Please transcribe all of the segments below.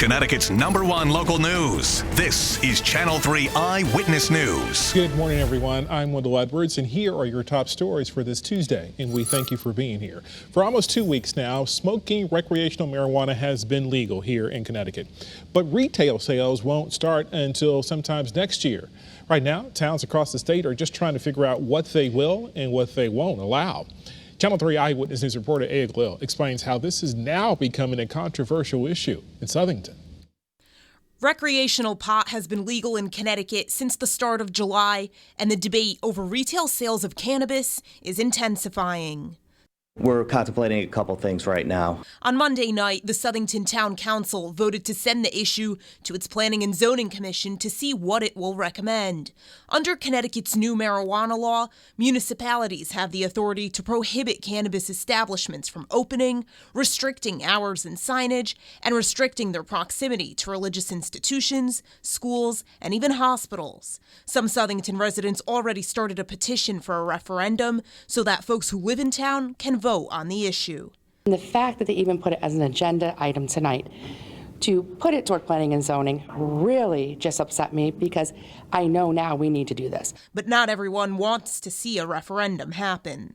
Connecticut's #1 local news. This is Channel 3 Eyewitness News. Good morning, everyone. I'm Wendell Edwards, and here are your top stories for this Tuesday, and we thank you for being here. For almost 2 weeks now, smoking recreational marijuana has been legal here in Connecticut, but retail sales won't start until sometimes next year. Right now, towns across the state are just trying to figure out what they will and what they won't allow. Channel 3 Eyewitness News reporter Eyal explains how this is now becoming a controversial issue in Southington. Recreational pot has been legal in Connecticut since the start of July, and the debate over retail sales of cannabis is intensifying. We're contemplating a couple things right now. On Monday night, the Southington Town Council voted to send the issue to its Planning and Zoning Commission to see what it will recommend. Under Connecticut's new marijuana law, municipalities have the authority to prohibit cannabis establishments from opening, restricting hours and signage, and restricting their proximity to religious institutions, schools, and even hospitals. Some Southington residents already started a petition for a referendum so that folks who live in town can vote on the issue. And the fact that they even put it as an agenda item tonight to put it toward planning and zoning really just upset me, because I know now we need to do this. But not everyone wants to see a referendum happen.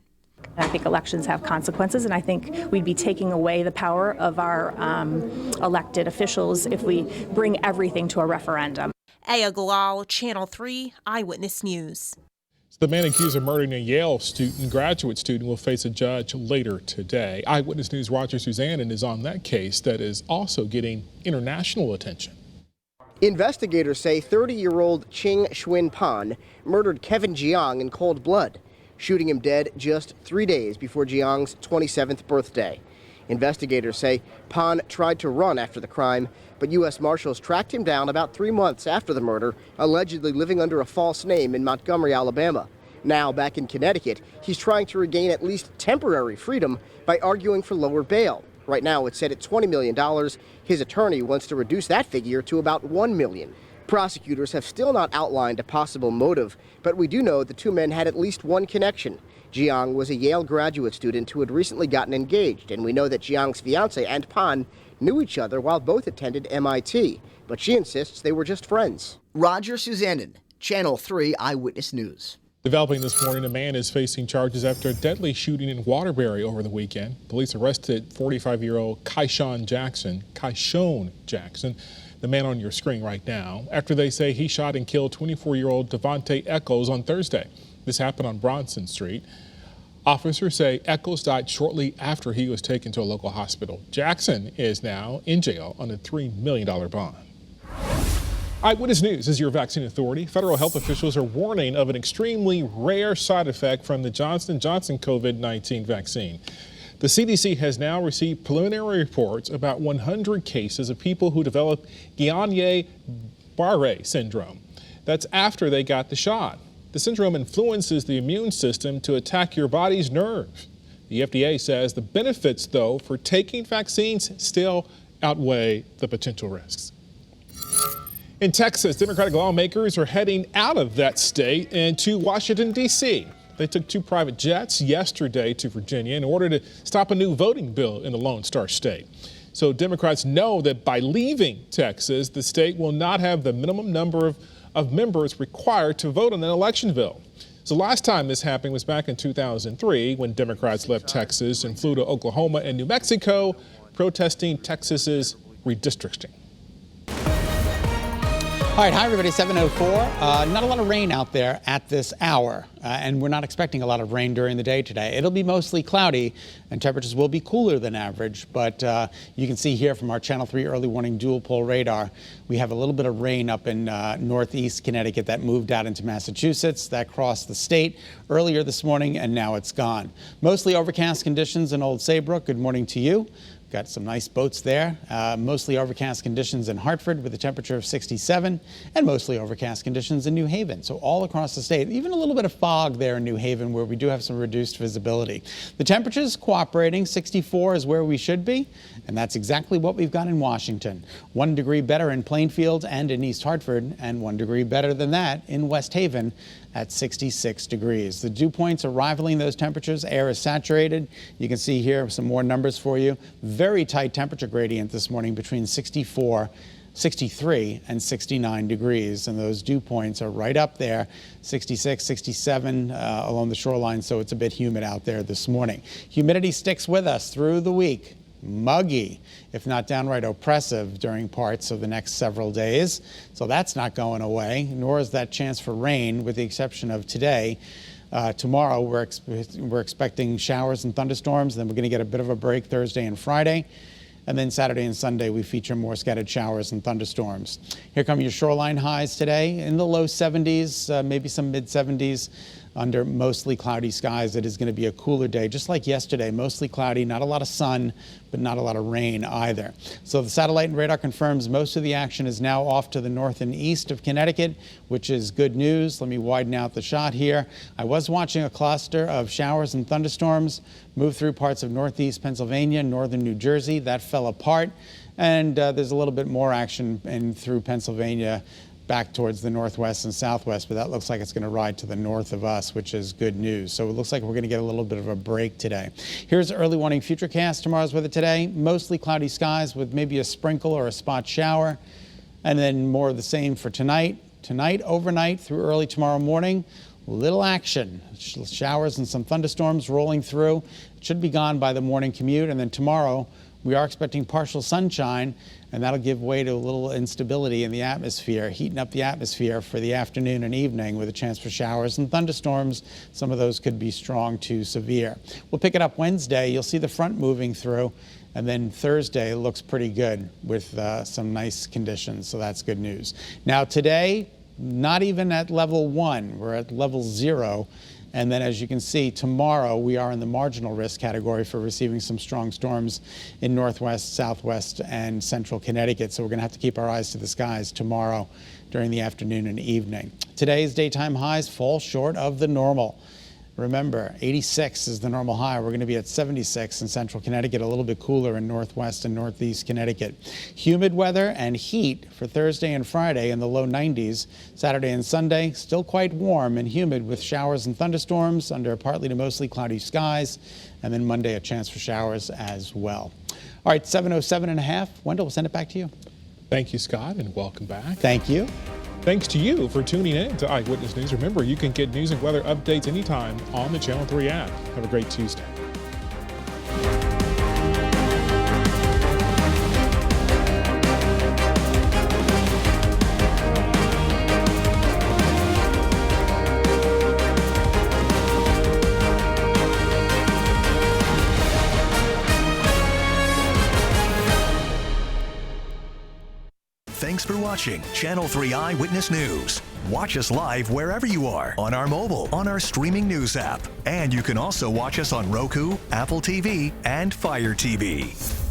I think elections have consequences, and I think we'd be taking away the power of our elected officials if we bring everything to a referendum. Eyal, Channel 3 Eyewitness News. The man accused of murdering a Yale graduate student, will face a judge later today. Eyewitness News watcher Suzanne is on that case that is also getting international attention. Investigators say 30-year-old Ching Xuan Pan murdered Kevin Jiang in cold blood, shooting him dead just 3 days before Jiang's 27th birthday. Investigators say Pan tried to run after the crime, but U.S. Marshals tracked him down about 3 months after the murder, allegedly living under a false name in Montgomery, Alabama. Now back in Connecticut, he's trying to regain at least temporary freedom by arguing for lower bail. Right now, it's set at $20 million. His attorney wants to reduce that figure to about $1 million. Prosecutors have still not outlined a possible motive, but we do know the two men had at least one connection. Jiang was a Yale graduate student who had recently gotten engaged, and we know that Jiang's fiancée and Pan knew each other while both attended MIT, but she insists they were just friends. Roger Suzanne, Channel 3 Eyewitness News. Developing this morning, a man is facing charges after a deadly shooting in Waterbury over the weekend. Police arrested 45-year-old Kyshon Jackson, the man on your screen right now, after they say he shot and killed 24-year-old Devontae Echols on Thursday. This happened on Bronson Street. Officers say Echols died shortly after he was taken to a local hospital. Jackson is now in jail on a $3 million bond. Eyewitness News is your vaccine authority. Federal health officials are warning of an extremely rare side effect from the Johnson & Johnson COVID-19 vaccine. The CDC has now received preliminary reports about 100 cases of people who developed Guillain-Barré syndrome. That's after they got the shot. The syndrome influences the immune system to attack your body's nerves. The FDA says the benefits, though, for taking vaccines still outweigh the potential risks. In Texas, Democratic lawmakers are heading out of that state and to Washington, D.C. They took 2 private jets yesterday to Virginia in order to stop a new voting bill in the Lone Star State. So Democrats know that by leaving Texas, the state will not have the minimum number of members required to vote on an election bill. So last time this happened was back in 2003 when Democrats left Texas and flew to Oklahoma and New Mexico, protesting Texas's redistricting. All right, hi everybody, 7:04. Not a lot of rain out there at this hour, and we're not expecting a lot of rain during the day today. It'll be mostly cloudy, and temperatures will be cooler than average, but you can see here from our Channel 3 early warning dual pole radar, we have a little bit of rain up in northeast Connecticut that moved out into Massachusetts, that crossed the state earlier this morning, and now it's gone. Mostly overcast conditions in Old Saybrook. Good morning to you. Got some nice boats there. Mostly overcast conditions in Hartford with a temperature of 67, and mostly overcast conditions in New Haven. So all across the state, even a little bit of fog there in New Haven where we do have some reduced visibility. The temperatures cooperating. 64 is where we should be, and that's exactly what we've got in Washington. 1 degree better in Plainfield and in East Hartford, and 1 degree better than that in West Haven. at 66 degrees. The dew points are rivaling those temperatures. Air is saturated. You can see here some more numbers for you. Very tight temperature gradient this morning between 63 and 69 degrees, and those dew points are right up there, 66, 67 along the shoreline, so it's a bit humid out there this morning. Humidity sticks with us through the week. Muggy, if not downright oppressive during parts of the next several days. So that's not going away, nor is that chance for rain, with the exception of today. Tomorrow, we're expecting showers and thunderstorms. Then we're going to get a bit of a break Thursday and Friday. And then Saturday and Sunday, we feature more scattered showers and thunderstorms. Here come your shoreline highs today in the low 70s, maybe some mid 70s. Under mostly cloudy skies, it is going to be a cooler day, just like yesterday. Mostly cloudy, not a lot of sun, but not a lot of rain either. So the satellite and radar confirms most of the action is now off to the north and east of Connecticut, which is good news. Let me widen out the shot here. I was watching a cluster of showers and thunderstorms move through parts of northeast Pennsylvania, northern New Jersey. That fell apart, and there's a little bit more action through Pennsylvania, back towards the northwest and southwest, but that looks like it's going to ride to the north of us, which is good news. So it looks like we're going to get a little bit of a break today. Here's early warning futurecast. Tomorrow's weather today, mostly cloudy skies with maybe a sprinkle or a spot shower, and then more of the same for tonight. Tonight, overnight, through early tomorrow morning, little action. Showers and some thunderstorms rolling through. It should be gone by the morning commute, and then tomorrow we are expecting partial sunshine, and that'll give way to a little instability in the atmosphere, heating up the atmosphere for the afternoon and evening with a chance for showers and thunderstorms. Some of those could be strong to severe. We'll pick it up Wednesday. You'll see the front moving through, and then Thursday looks pretty good with some nice conditions, so that's good news. Now today, not even at level 1, we're at level 0. And then, as you can see, tomorrow we are in the marginal risk category for receiving some strong storms in northwest, southwest, and central Connecticut. So we're going to have to keep our eyes to the skies tomorrow during the afternoon and evening. Today's daytime highs fall short of the normal. Remember, 86 is the normal high. We're going to be at 76 in central Connecticut, a little bit cooler in northwest and northeast Connecticut. Humid weather and heat for Thursday and Friday in the low 90s. Saturday and Sunday, still quite warm and humid with showers and thunderstorms under partly to mostly cloudy skies. And then Monday, a chance for showers as well. All right, 7:07.5. Wendell, we'll send it back to you. Thank you, Scott, and welcome back. Thank you. Thanks to you for tuning in to Eyewitness News. Remember, you can get news and weather updates anytime on the Channel 3 app. Have a great Tuesday. Thanks for watching Channel 3 Eyewitness News. Watch us live wherever you are on our mobile, on our streaming news app. And you can also watch us on Roku, Apple TV, and Fire TV.